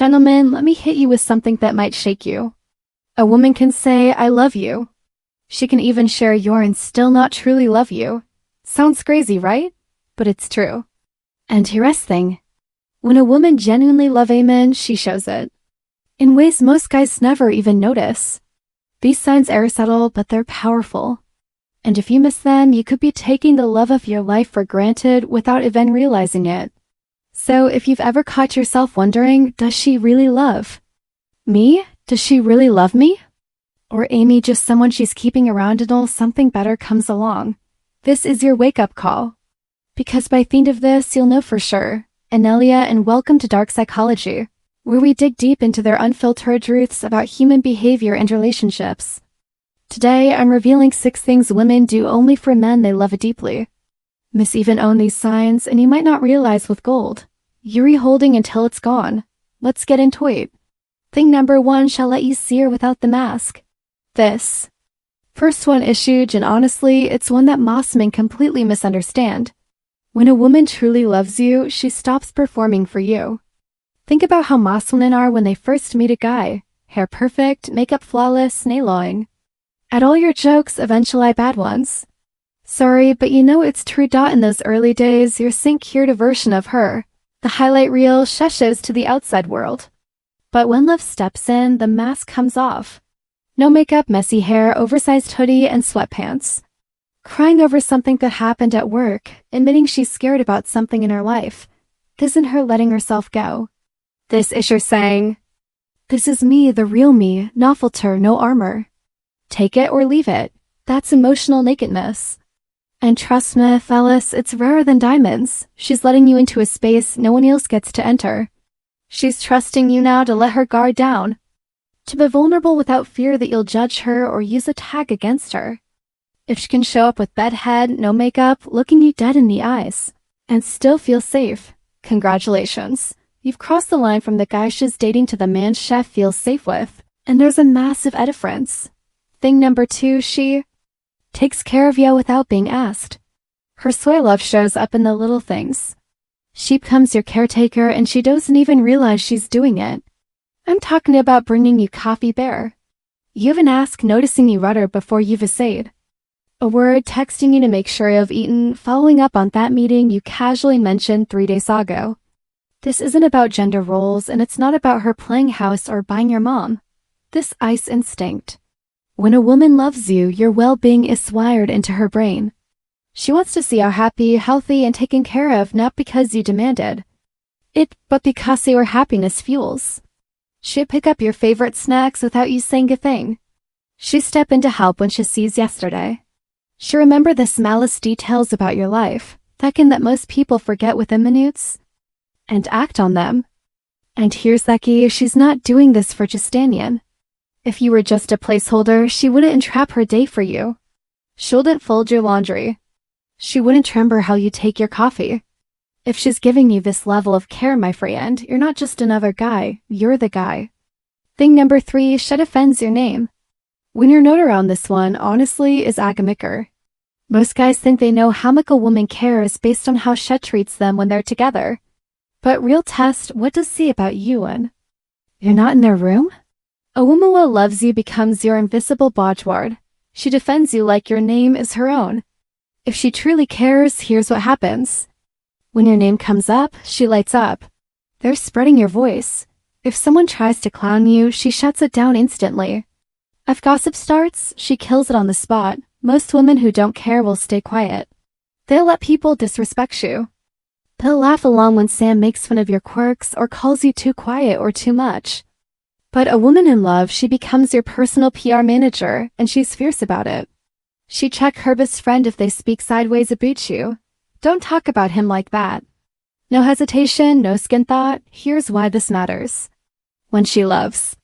Gentlemen, let me hit you with something that might shake you. A woman can say, I love you. She can even share your and still not truly love you. Sounds crazy, right? But it's true. And here's the thing. When a woman genuinely loves a man, she shows it. In ways most guys never even notice. These signs are subtle, but they're powerful. And if you miss them, you could be taking the love of your life for granted without even realizing it. So if you've ever caught yourself wondering, does she really love me? Does she really love me? Or Amy just someone she's keeping around until something better comes along? This is your wake-up call. Because by the end of this, you'll know for sure. Anelia, and welcome to Dark Psychology, where we dig deep into their unfiltered truths about human behavior and relationships. Today, I'm revealing 6 things women do only for men they love deeply. Miss even own these signs, and you might not realize with gold. You're holding until it's gone. Let's get into it. Thing number 1 shall let you see her without the mask. This. First one is huge, and honestly, it's one that most men completely misunderstand. When a woman truly loves you, she stops performing for you. Think about how most women are when they first meet a guy. Hair perfect, makeup flawless, nail-ing. At all your jokes, eventually bad ones. Sorry, but you know it's true. In those early days, your sync-cured version of her. The highlight reel shushes to the outside world. But when love steps in, the mask comes off. No makeup, messy hair, oversized hoodie, and sweatpants. Crying over something that happened at work, admitting she's scared about something in her life. This isn't her letting herself go. This is her saying, this is me, the real me, no filter, no armor. Take it or leave it. That's emotional nakedness. And trust me, fellas, it's rarer than diamonds. She's letting you into a space no one else gets to enter. She's trusting you now to let her guard down. To be vulnerable without fear that you'll judge her or use a tag against her. If she can show up with bedhead, no makeup, looking you dead in the eyes, and still feel safe, congratulations. You've crossed the line from the guy she's dating to the man chef feels safe with, and there's a massive difference. Thing number 2, she takes care of you without being asked. Her soy love shows up in the little things. She becomes your caretaker and she doesn't even realize she's doing it. I'm talking about bringing you coffee bear. You haven't asked, noticing you rudder before you've essayed. A word, texting you to make sure you've eaten, following up on that meeting you casually mentioned 3 days ago. This isn't about gender roles, and it's not about her playing house or buying your mom. This ice instinct. When a woman loves you, your well-being is wired into her brain. She wants to see how happy, healthy, and taken care of, not because you demanded it, but because your happiness fuels. She'll pick up your favorite snacks without you saying a thing. She step in to help when she sees yesterday. She remember the smallest details about your life, that most people forget within minutes, and act on them. And here's the key, she's not doing this for Justinian. If you were just a placeholder, she wouldn't entrap her day for you. She wouldn't fold your laundry. She wouldn't remember how you take your coffee. If she's giving you this level of care, my friend, you're not just another guy, you're the guy. Thing number 3, she defends your name. When your note around this one, honestly, is agamicker. Most guys think they know how much a woman cares based on how she treats them when they're together. But real test, what does she see about you when you're not in their room? A woman who loves you becomes your invisible bodyguard. She defends you like your name is her own. If she truly cares, here's what happens. When your name comes up, she lights up. They're spreading your voice. If someone tries to clown you, she shuts it down instantly. If gossip starts, she kills it on the spot. Most women who don't care will stay quiet. They'll let people disrespect you. They'll laugh along when Sam makes fun of your quirks or calls you too quiet or too much. But a woman in love, she becomes your personal PR manager, and she's fierce about it. She check her best friend if they speak sideways about you. Don't talk about him like that. No hesitation, no skin thought. Here's why this matters. When she loves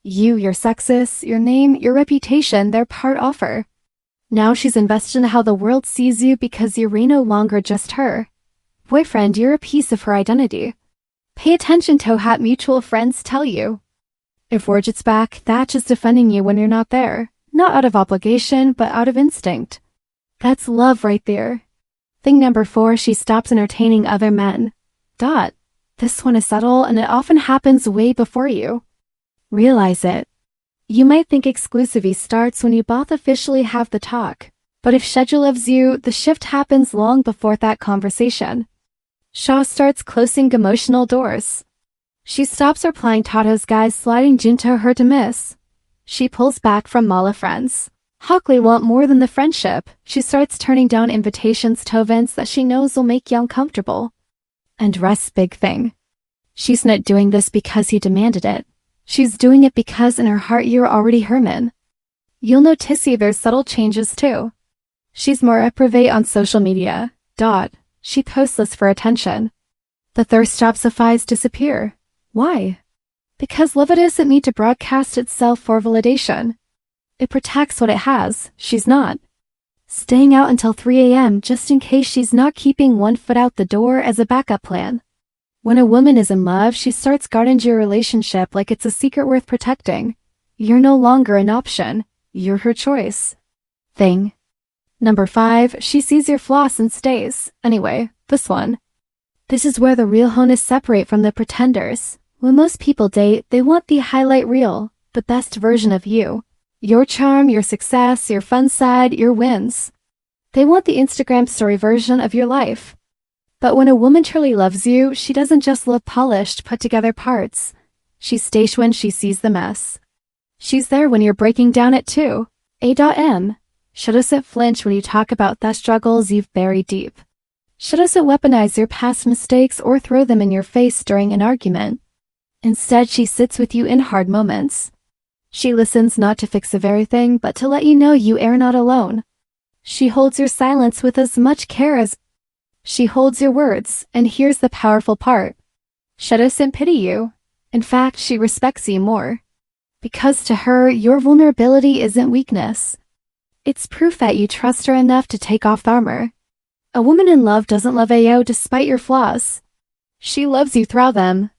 you, your success, your name, your reputation, they're part of her. Now she's invested in how the world sees you because you're no longer just her boyfriend, you're a piece of her identity. Pay attention to what mutual friends tell you. If word gets back, that's just defending you when you're not there. Not out of obligation, but out of instinct. That's love right there. Thing number 4, she stops entertaining other men. This This one is subtle and it often happens way before you realize it. You might think exclusivity starts when you both officially have the talk, but if Schedule loves you, the shift happens long before that conversation. Shaw starts closing emotional doors. She stops replying Tato's guys sliding Junto her to miss. She pulls back from Mala friends. Hockley want more than the friendship. She starts turning down invitations to events that she knows will make you uncomfortable. And Russ' big thing. She's not doing this because he demanded it. She's doing it because in her heart you're already Herman. You'll notice there's subtle changes too. She's more reprobate on social media. She posts this for attention. The thirst obsifies disappear. Why? Because love it doesn't need to broadcast itself for validation. It protects what it has. She's not staying out until 3 a.m. just in case she's not keeping one foot out the door as a backup plan. When a woman is in love, she starts guarding your relationship like it's a secret worth protecting. You're no longer an option. You're her choice. Thing. Number 5, she sees your flaws and stays. Anyway, this one. This is where the real honeymooners separate from the pretenders. When most people date, they want the highlight reel, the best version of you. Your charm, your success, your fun side, your wins. They want the Instagram story version of your life. But when a woman truly loves you, she doesn't just love polished, put-together parts. She stays when she sees the mess. She's there when you're breaking down it too. A.M. She doesn't flinch when you talk about the struggles you've buried deep. She doesn't weaponize your past mistakes or throw them in your face during an argument. Instead, she sits with you in hard moments. She listens not to fix everything, but to let you know you are not alone. She holds your silence with as much care as she holds your words, and here's the powerful part. She doesn't pity you. In fact, she respects you more. Because to her, your vulnerability isn't weakness. It's proof that you trust her enough to take off the armor. A woman in love doesn't love AO despite your flaws. She loves you through them.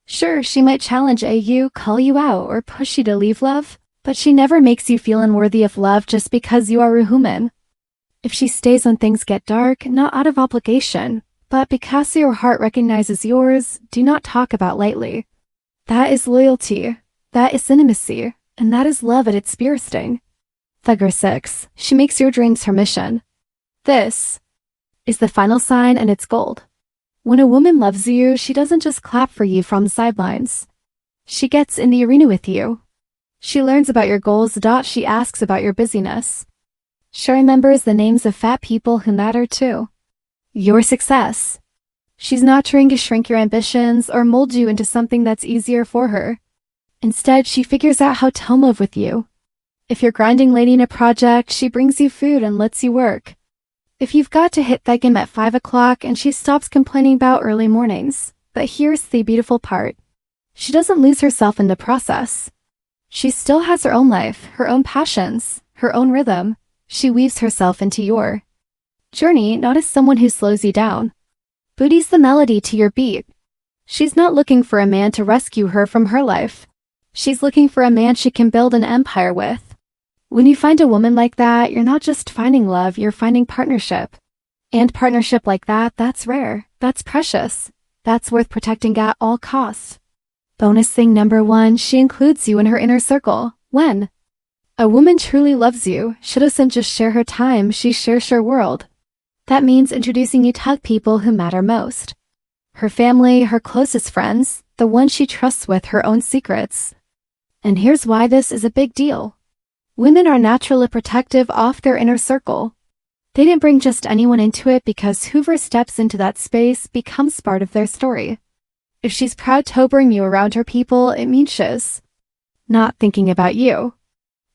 Sure, she might challenge AU, call you out, or push you to leave love, but she never makes you feel unworthy of love just because you are a human. If she stays when things get dark, not out of obligation, but because your heart recognizes yours, do not talk about lightly. That is loyalty, that is intimacy, and that is love at its bursting. Figure 6, she makes your dreams her mission. This is the final sign and it's gold. When a woman loves you, she doesn't just clap for you from the sidelines. She gets in the arena with you. She learns about your goals. She asks about your busyness. She remembers the names of fat people who matter too. Your success. She's not trying to shrink your ambitions or mold you into something that's easier for her. Instead, she figures out how to move with you. If you're grinding late in a project, she brings you food and lets you work. If you've got to hit the gym at 5 o'clock and she stops complaining about early mornings. But here's the beautiful part. She doesn't lose herself in the process. She still has her own life, her own passions, her own rhythm. She weaves herself into your journey, not as someone who slows you down. Booty's the melody to your beat. She's not looking for a man to rescue her from her life. She's looking for a man she can build an empire with. When you find a woman like that, you're not just finding love, you're finding partnership. And partnership like that, that's rare, that's precious, that's worth protecting at all costs. Bonus thing number 1, she includes you in her inner circle. When a woman truly loves you, she doesn't just share her time, she shares her world. That means introducing you to people who matter most. Her family, her closest friends, the ones she trusts with her own secrets. And here's why this is a big deal. Women are naturally protective of their inner circle. They didn't bring just anyone into it because whoever steps into that space becomes part of their story. If she's proud to bring you around her people, it means she's not thinking about you.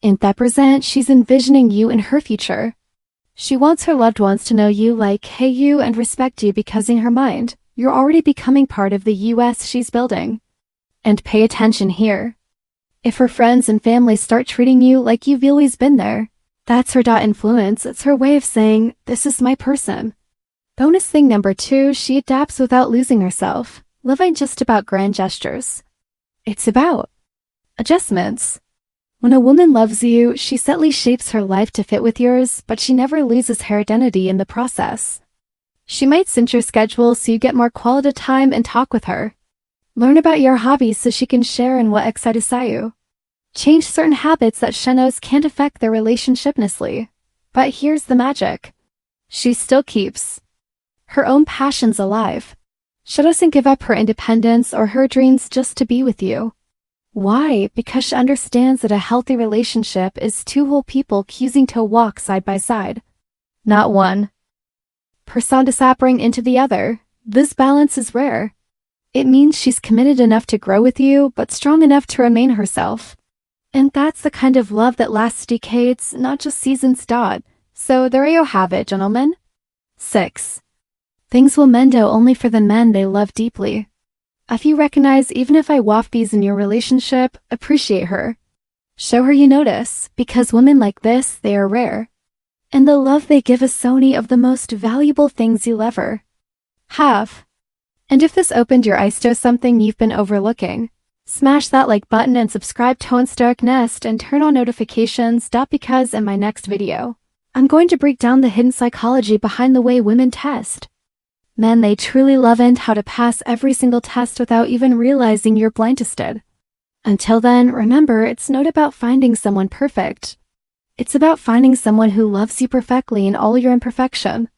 In that present, she's envisioning you in her future. She wants her loved ones to know you like hey you and respect you because in her mind, you're already becoming part of the US she's building. And pay attention here. If her friends and family start treating you like you've always been there, that's her influence. It's her way of saying, this is my person. Bonus thing number 2, she adapts without losing herself. Love ain't just about grand gestures. It's about adjustments. When a woman loves you, she subtly shapes her life to fit with yours, but she never loses her identity in the process. She might cinch your schedule so you get more quality time and talk with her. Learn about your hobbies so she can share in what excites you. Change certain habits that she knows can't affect their relationship nicely. But here's the magic. She still keeps her own passions alive. She doesn't give up her independence or her dreams just to be with you. Why? Because she understands that a healthy relationship is two whole people choosing to walk side by side, not one person disappearing into the other. This balance is rare. It means she's committed enough to grow with you, but strong enough to remain herself. And that's the kind of love that lasts decades, not just seasons. So there you have it, gentlemen. 6. Things will mend out only for the men they love deeply. If you recognize even if I waft these in your relationship, appreciate her. Show her you notice, because women like this, they are rare. And the love they give is so many of the most valuable things you'll ever have. And if this opened your eyes to something you've been overlooking, smash that like button and subscribe to Unstuck Nest and turn on notifications. Because in my next video, I'm going to break down the hidden psychology behind the way women test men they truly love and how to pass every single test without even realizing you're blindsided. Until then, remember, it's not about finding someone perfect. It's about finding someone who loves you perfectly in all your imperfection.